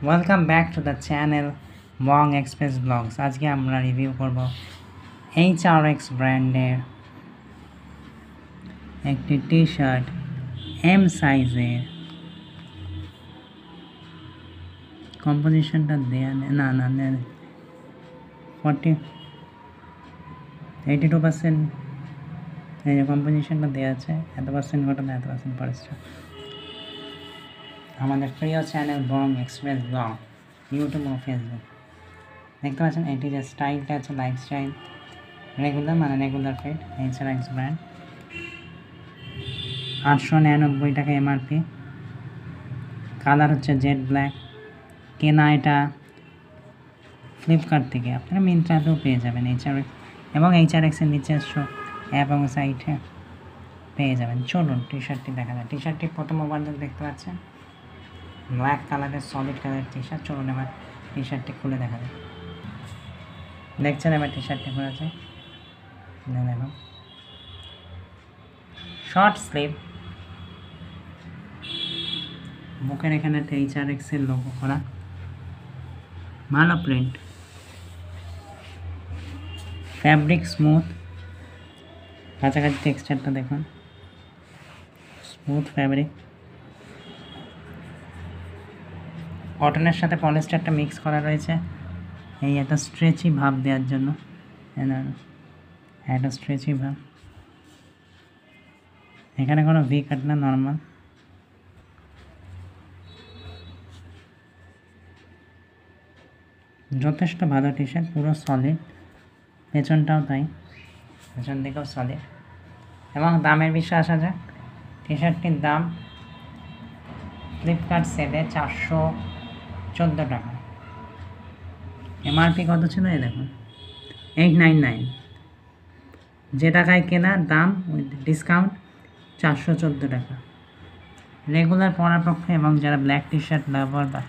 Welcome back to the channel Bong Express Blogs. আজকে আমরা review করব HRX ব্র্যান্ডের একটি টি শার্ট এম সাইজের। কম্পোজিশনটা দেয়া না 82% এই যে কম্পোজিশনটা দেওয়া আছে, এত পার্সেন্ট ঘটনা, এত পার্সেন্ট পরিশ্রম। আমাদের প্রিয় channel Bong Express blog YouTube ও ফেসবুক দেখতে পাচ্ছেন। এটি যে স্টাইলটা আছে lifestyle regular fit HRX brand. 899 টাকা এমআরপি। কালার হচ্ছে জেড ব্ল্যাক। কেনা এটা ফ্লিপকার্ট থেকে, আপনারা মিন্ত্রাতেও পেয়ে যাবেন HRX, এবং HRXের নিচে অ্যাপ এবং সাইটে পেয়ে যাবেন। চলুন টি শার্টটি দেখা যায়। টি শার্টটি প্রথম ওভারলুক দেখতে পাচ্ছেন, ব্ল্যাক কালারের সলিড কালারের টি শার্ট। চলুন এবার টি শার্টটি খুলে দেখা যায়। দেখছেন এবার টি শার্টটি খুলেছে, দেখুন শর্ট স্লিভ, বুকের এখানে HRX এর লোগো করা, ভালো প্রিন্ট, ফ্যাব্রিক স্মুথ, কাছাকাছি টেক্সচারটা দেখুন, স্মুথ ফ্যাব্রিক। কটনের সাথে পলিস্টারটা মিক্স করা রয়েছে এই একটা স্ট্রেচি ভাব দেওয়ার জন্য, একটা স্ট্রেচি ভাব। এখানে কোনো ভি কাট না, নর্মাল। যথেষ্ট ভালো টি শার্ট, পুরো সলিড, পেছনটাও তাই, পেছন দিকেও সলিড। এবং দামের বিষয়ে আসা যাক। টি শার্টটির দাম ফ্লিপকার্ট সেলে 414 টাকা। এমআরপি কত ছিল এই দেখুন, 899। যে টাকায় কেনা দাম উইথ ডিসকাউন্ট 414 টাকা। রেগুলার পরার পক্ষে এবং যারা ব্ল্যাক টি শার্ট লাভার বা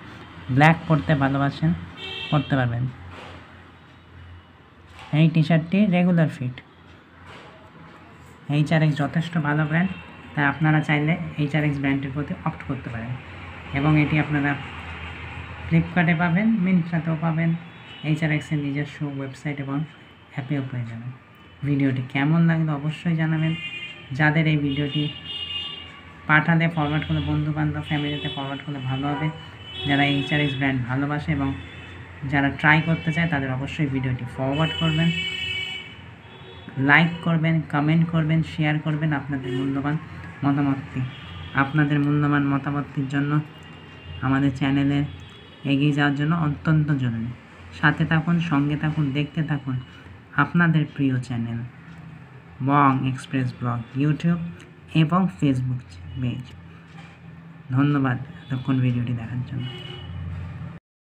ব্ল্যাক পরতে ভালোবাসেন পরতে পারবেন। এই টি শার্টটি রেগুলার ফিট। HRX যথেষ্ট ভালো ব্র্যান্ড, তাই আপনারা চাইলে HRX ব্র্যান্ডের প্রতি অপ্ট করতে পারেন। এবং এটি আপনারা ফ্লিপকার্টে পাবেন, মিন্ত্রাতেও পাবেন, HRXের নিজস্ব ওয়েবসাইট এবং অ্যাপেও পেয়ে যাবেন। ভিডিওটি কেমন লাগলো অবশ্যই জানাবেন। যাদের এই ভিডিওটি পাঠালে ফরওয়ার্ড করলে, বন্ধুবান্ধব ফ্যামিলিতে ফরওয়ার্ড করলে ভালো হবে। যারা HRX ব্র্যান্ড ভালোবাসে এবং যারা ট্রাই করতে চায় তাদের অবশ্যই ভিডিওটি ফরওয়ার্ড করবেন, লাইক করবেন, কমেন্ট করবেন, শেয়ার করবেন। আপনাদের মূল্যবান মতামতটির জন্য আমাদের চ্যানেলে এগিয়ে যাওয়ার জন্য অত্যন্ত জরুরি। সাথে থাকুন, সঙ্গে থাকুন, দেখতে থাকুন আপনাদের প্রিয় channel Bong Express blog YouTube এবং ফেসবুক পেজ। ধন্যবাদ এতক্ষণ ভিডিওটি দেখার জন্য।